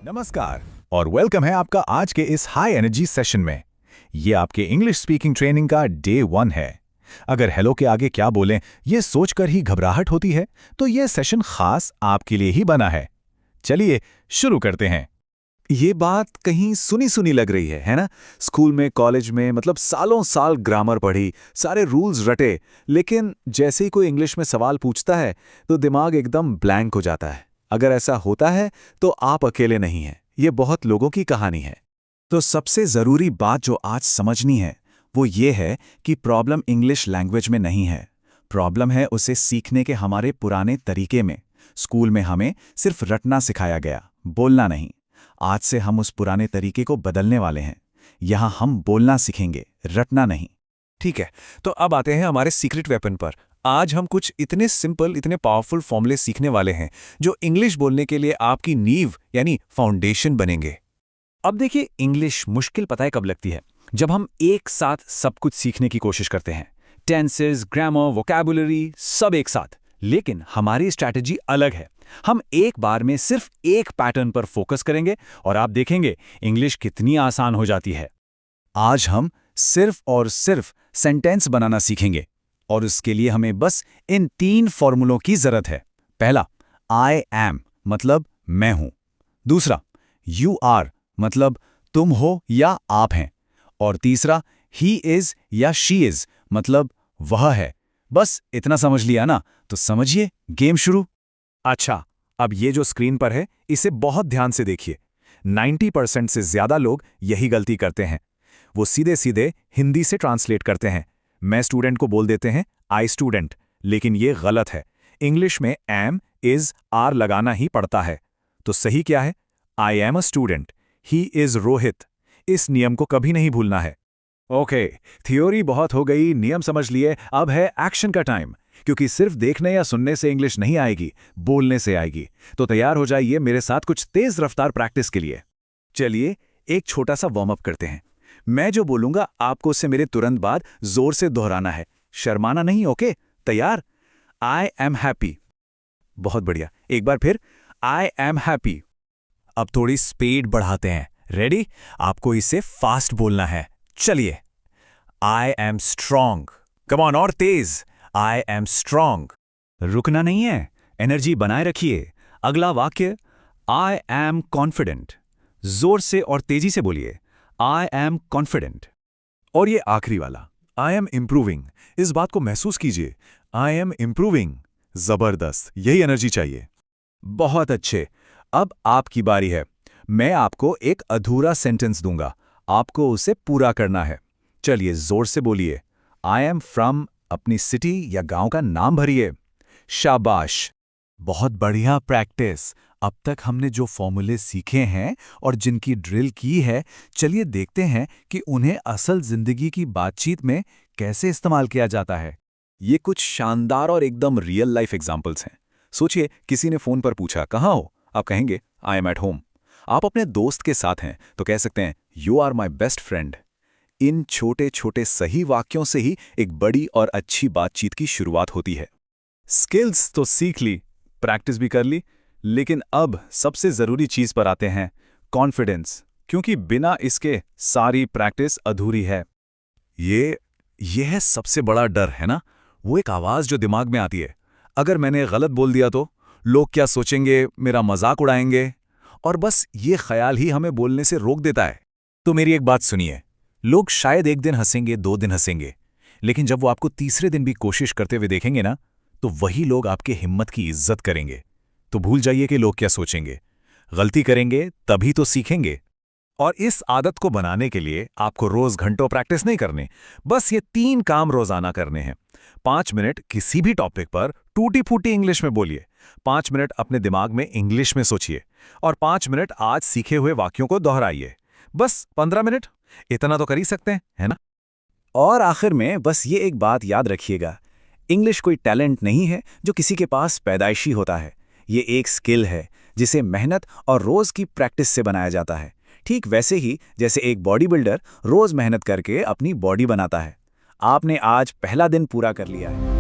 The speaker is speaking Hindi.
नमस्कार और वेलकम है आपका आज के इस हाई एनर्जी सेशन में। ये आपके इंग्लिश स्पीकिंग ट्रेनिंग का डे 1 है। अगर हेलो के आगे क्या बोलें ये सोचकर ही घबराहट होती है तो ये सेशन खास आपके लिए ही बना है। चलिए शुरू करते हैं। ये बात कहीं सुनी सुनी लग रही है ना? स्कूल में, कॉलेज में, मतलब सालों साल ग्रामर पढ़ी, सारे रूल्स रटे, लेकिन जैसे ही कोई इंग्लिश में सवाल पूछता है तो दिमाग एकदम ब्लैंक हो जाता है। अगर ऐसा होता है तो आप अकेले नहीं हैं, ये बहुत लोगों की कहानी है। तो सबसे ज़रूरी बात जो आज समझनी है वो ये है कि प्रॉब्लम इंग्लिश लैंग्वेज में नहीं है। प्रॉब्लम है उसे सीखने के हमारे पुराने तरीके में। स्कूल में हमें सिर्फ रटना सिखाया गया, बोलना नहीं। आज से हम उस पुराने तरीके को बदलने वाले हैं। यहाँ हम बोलना सीखेंगे, रटना नहीं। ठीक है, तो अब आते हैं हमारे सीक्रेट वेपन पर। आज हम कुछ इतने सिंपल, इतने पावरफुल फॉर्मूले सीखने वाले हैं जो इंग्लिश बोलने के लिए आपकी नींव यानी फाउंडेशन बनेंगे। अब देखिए, इंग्लिश मुश्किल पता है कब लगती है? जब हम एक साथ सब कुछ सीखने की कोशिश करते हैं। टेंसेस, ग्रामर, वोकैबुलरी सब एक साथ। लेकिन हमारी स्ट्रैटेजी अलग है। हम एक बार में सिर्फ एक पैटर्न पर फोकस करेंगे और आप देखेंगे इंग्लिश कितनी आसान हो जाती है। आज हम सिर्फ और सिर्फ सेंटेंस बनाना सीखेंगे और उसके लिए हमें बस इन 3 फॉर्मूलों की जरूरत है। पहला, आई एम मतलब मैं हूं। दूसरा, यू आर मतलब तुम हो या आप हैं। और तीसरा, ही इज या शी इज मतलब वह है। बस इतना समझ लिया ना, तो समझिए गेम शुरू। अच्छा, अब ये जो स्क्रीन पर है इसे बहुत ध्यान से देखिए। 90% से ज्यादा लोग यही गलती करते हैं। वो सीधे सीधे हिंदी से ट्रांसलेट करते हैं। मैं स्टूडेंट को बोल देते हैं आई स्टूडेंट, लेकिन ये गलत है। इंग्लिश में एम, इज, आर लगाना ही पड़ता है। तो सही क्या है? I am a student, he is Rohit. इस नियम को कभी नहीं भूलना है। ओके, थ्योरी बहुत हो गई, नियम समझ लिए, अब है एक्शन का टाइम। क्योंकि सिर्फ देखने या सुनने से इंग्लिश नहीं आएगी, बोलने से आएगी। तो तैयार हो जाइए मेरे साथ कुछ तेज रफ्तार प्रैक्टिस के लिए। चलिए एक छोटा सा वार्म अप करते हैं। मैं जो बोलूंगा आपको उससे मेरे तुरंत बाद जोर से दोहराना है, शर्माना नहीं। ओके, तैयार? I am happy. बहुत बढ़िया, एक बार फिर, आई एम हैप्पी। अब थोड़ी स्पीड बढ़ाते हैं। रेडी? आपको इसे फास्ट बोलना है। चलिए, I am strong. Come on, और तेज। I am strong. रुकना नहीं है, एनर्जी बनाए रखिए। अगला वाक्य, आई एम कॉन्फिडेंट। जोर से और तेजी से बोलिए, आई एम कॉन्फिडेंट। और ये आखिरी वाला, आई एम इम्प्रूविंग। इस बात को महसूस कीजिए, आई एम इम्प्रूविंग। जबरदस्त, यही एनर्जी चाहिए। बहुत अच्छे, अब आपकी बारी है। मैं आपको एक अधूरा सेंटेंस दूंगा, आपको उसे पूरा करना है। चलिए जोर से बोलिए, आई एम फ्रॉम। अपनी सिटी या गांव का नाम भरिए। शाबाश, बहुत बढ़िया प्रैक्टिस। अब तक हमने जो फॉर्मूले सीखे हैं और जिनकी ड्रिल की है, चलिए देखते हैं कि उन्हें असल जिंदगी की बातचीत में कैसे इस्तेमाल किया जाता है। ये कुछ शानदार और एकदम रियल लाइफ एग्जाम्पल्स हैं। सोचिए, किसी ने फोन पर पूछा कहाँ हो? आप कहेंगे आई एम एट होम। आप अपने दोस्त के साथ हैं तो कह सकते हैं you are my best friend. इन छोटे छोटे सही वाक्यों से ही एक बड़ी और अच्छी बातचीत की शुरुआत होती है। स्किल्स तो सीख ली, प्रैक्टिस भी कर ली, लेकिन अब सबसे जरूरी चीज पर आते हैं, कॉन्फिडेंस। क्योंकि बिना इसके सारी प्रैक्टिस अधूरी है। ये है सबसे बड़ा डर, है ना? वो एक आवाज जो दिमाग में आती है, अगर मैंने गलत बोल दिया तो लोग क्या सोचेंगे, मेरा मजाक उड़ाएंगे। और बस ये ख्याल ही हमें बोलने से रोक देता है। तो मेरी एक बात सुनिए, लोग शायद एक दिन हंसेंगे, 2 दिन हंसेंगे, लेकिन जब वो आपको तीसरे दिन भी कोशिश करते हुए देखेंगे ना, तो वही लोग आपके हिम्मत की इज्जत करेंगे। तो भूल जाइए कि लोग क्या सोचेंगे। गलती करेंगे तभी तो सीखेंगे। और इस आदत को बनाने के लिए आपको रोज घंटों प्रैक्टिस नहीं करने, बस ये 3 काम रोजाना करने हैं। 5 मिनट किसी भी टॉपिक पर टूटी फूटी इंग्लिश में बोलिए। 5 मिनट अपने दिमाग में इंग्लिश में सोचिए और 5 मिनट आज सीखे हुए वाक्यों को दोहराइए। बस 15 मिनट, इतना तो कर ही सकते हैं, है ना? और आखिर में बस ये एक बात याद रखिएगा, इंग्लिश कोई टैलेंट नहीं है जो किसी के पास पैदाइशी होता है। ये एक स्किल है जिसे मेहनत और रोज की प्रैक्टिस से बनाया जाता है। ठीक वैसे ही जैसे एक बॉडी बिल्डर रोज मेहनत करके अपनी बॉडी बनाता है। आपने आज पहला दिन पूरा कर लिया है।